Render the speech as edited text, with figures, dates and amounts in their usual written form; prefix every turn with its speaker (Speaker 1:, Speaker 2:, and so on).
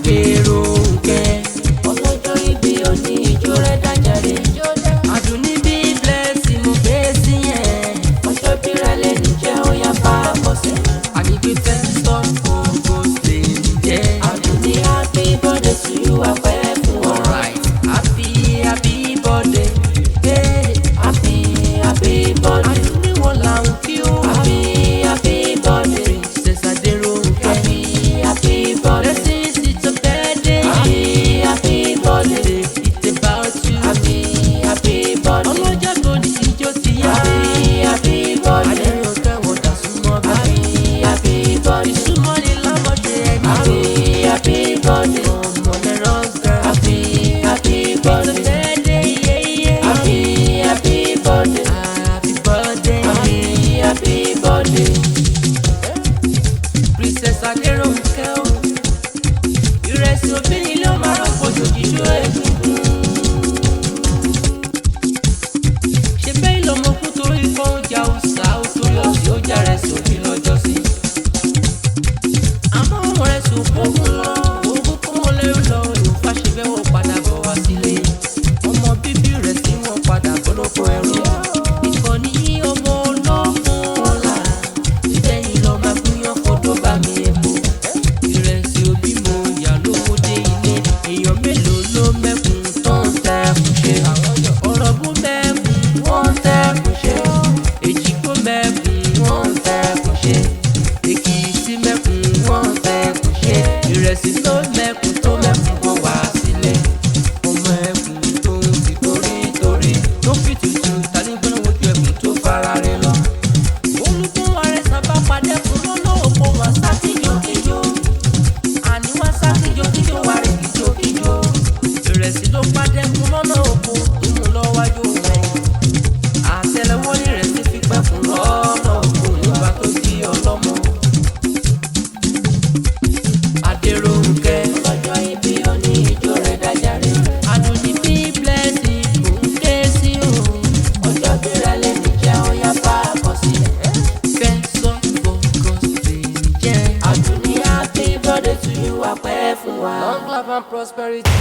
Speaker 1: Adérónkẹ́ ọlọ́jọ́ ìbí òní ijó rẹ̀ dájáde. Àdùnní bí blessing mo gbé sí yẹn. Ọjọ́ bí rẹ̀ lè ní jẹ́ ó yá bá a bọ̀ sí. Ànígbé first of August lè ní jẹ́. Àdùnní happy birthday to you apẹ́ fún ọ. Alright, happy birthday. Hey, happy birthday. Àdùnní wọn làwọn kí ó. Happy birthday. Princess Adérónkẹ́. Happy birthday. It's a birthday. Happy birthday. It's about you. Happy birthday. Ọlọ́jọ́ tó ní ijó ti yá. Happy birthday. Adérónkẹ́ wọ́n dà súnmọ́ bẹ́ẹ̀. Happy birthday. Ìsúnmọ́ ni lámọ̀dé ẹni. Happy birthday. Ọmọ lẹ́rọ̀ girl. Happy birthday. It's a birthday, yeah. Happy birthday. Happy birthday. Happy birthday. Princess Adérónkẹ́ o. Ìrẹsì obìnrin ló máa rọ́pò jòjìjò egungun. Ṣé bẹ́ẹ̀ lọ́mọ kú torí kọ́ oúnjẹ Haúsá ó torí ọ̀sì ó jà rẹ̀ sí òbí lọ́jọ́ sí. Àmọ́ ọmọ rẹ̀ sì ògbógun lọ, ògùn kó wọn lẹ́rù lọ, ìwòfà ṣe bẹ́ẹ̀ wọ́n padà bọ̀ wá sílé. Ọmọ bíbí rẹ̀ sì wọ́n padà gbọ́dọ̀kọ ẹrú. Ìkànnì ọmọ ọlọ́kùn ọ̀la, ìtẹ̀yìn lọ máa gúnyán fọdún bá mi èkó. Ìrẹsì òbí mo yà lówó dé ilé, èèyàn mélòó ló mẹ́kùn tó ń tẹ́kùn ṣe. Ọ̀rọ̀ bó mẹ́kùn wọ́n ń tẹ́kùn ṣe. Èjìgbó mẹ́kùn wọ́n ń tẹ́kùn ṣe. Èkìtì mẹ́kùn wọ́n ń tẹ́kùn ṣe. Ìrẹsì tó mẹ́kùn kó wá sílẹ̀. Ọmọ ẹkùn tó ń fi torí tó fi tutù tani gbọ́dọ̀ wojú ẹkùn tó fara rẹ lọ. Olùkún ààrẹ sábà padà fún lọ́nà òpó wọn sá kíjokíjo. Àní wọn sá kíjokíjo wá rí kíjokíjo. Ìrẹsì ló padà fún lọ́nà òpó tó mú lọ́wájú rẹ̀. Àtẹ́lẹwọ́ ní ìrẹsì fi pẹ́ fún lọ́nà òpó nígbà tó di ọlọ́mọ. Adérónkẹ́ ọlọ́jọ́ ìbí òní ijó rẹ̀ dájáre. Àdùnní bí blessing mò ń ké sí o. Ọjọ́ bí rẹ̀ lè ní jẹ́ ó yá bá a bọ̀ sí. First of August lè ní jẹ́. Àdùnní happy birthday to you apẹ́ fún wa. Long life and prosperity.